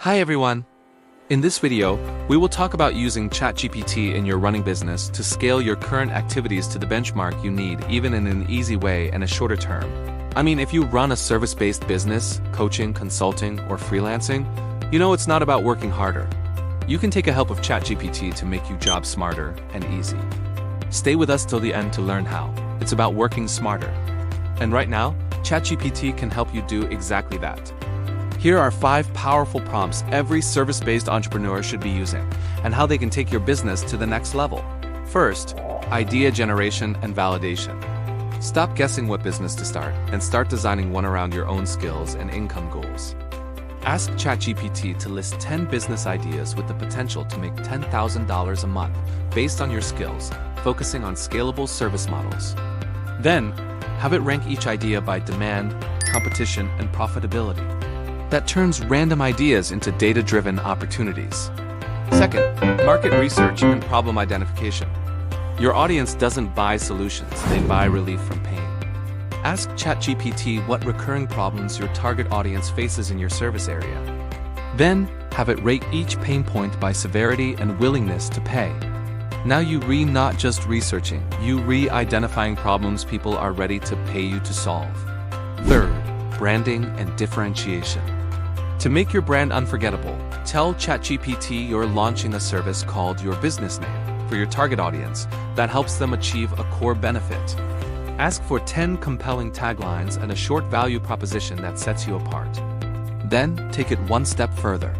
Hi everyone! In this video, we will talk about using ChatGPT in your running business to scale your current activities to the benchmark you need, even in an easy way and a shorter term. I mean, if you run a service-based business, coaching, consulting, or freelancing, you know it's not about working harder. You can take a help of ChatGPT to make your job smarter and easy. Stay with us till the end to learn how. It's about working smarter. And right now, ChatGPT can help you do exactly that. Here are 5 powerful prompts every service-based entrepreneur should be using, and how they can take your business to the next level. First, idea generation and validation. Stop guessing what business to start, and start designing one around your own skills and income goals. Ask ChatGPT to list 10 business ideas with the potential to make $10,000 a month based on your skills, focusing on scalable service models. Then, have it rank each idea by demand, competition, and profitability. That turns random ideas into data-driven opportunities. Second, market research and problem identification. Your audience doesn't buy solutions, they buy relief from pain. Ask ChatGPT what recurring problems your target audience faces in your service area. Then, have it rate each pain point by severity and willingness to pay. Now you not just researching, you identifying problems people are ready to pay you to solve. Third, branding and differentiation. To make your brand unforgettable, tell ChatGPT you're launching a service called your business name for your target audience that helps them achieve a core benefit. Ask for 10 compelling taglines and a short value proposition that sets you apart. Then, take it one step further.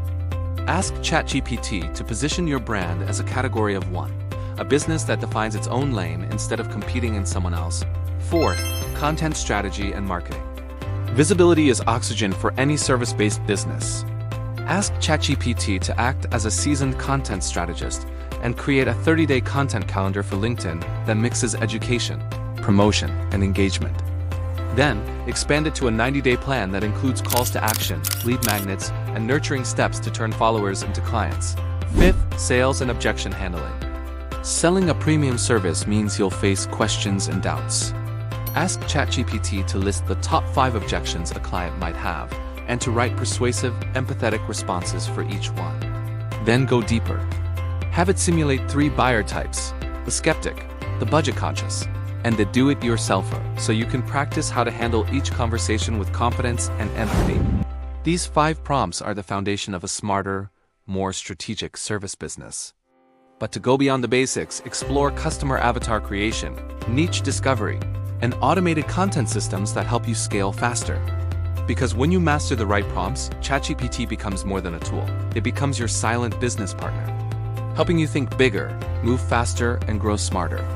Ask ChatGPT to position your brand as a category of one, a business that defines its own lane instead of competing in someone else. Fourth, content strategy and marketing. Visibility is oxygen for any service-based business. Ask ChatGPT to act as a seasoned content strategist and create a 30-day content calendar for LinkedIn that mixes education, promotion, and engagement. Then, expand it to a 90-day plan that includes calls to action, lead magnets, and nurturing steps to turn followers into clients. Fifth, sales and objection handling. Selling a premium service means you'll face questions and doubts. Ask ChatGPT to list the top 5 objections a client might have, and to write persuasive, empathetic responses for each one. Then go deeper. Have it simulate 3 buyer types: the skeptic, the budget-conscious, and the do-it-yourselfer, so you can practice how to handle each conversation with confidence and empathy. These 5 prompts are the foundation of a smarter, more strategic service business. But to go beyond the basics, explore customer avatar creation, niche discovery, and automated content systems that help you scale faster. Because when you master the right prompts, ChatGPT becomes more than a tool. It becomes your silent business partner, helping you think bigger, move faster, and grow smarter.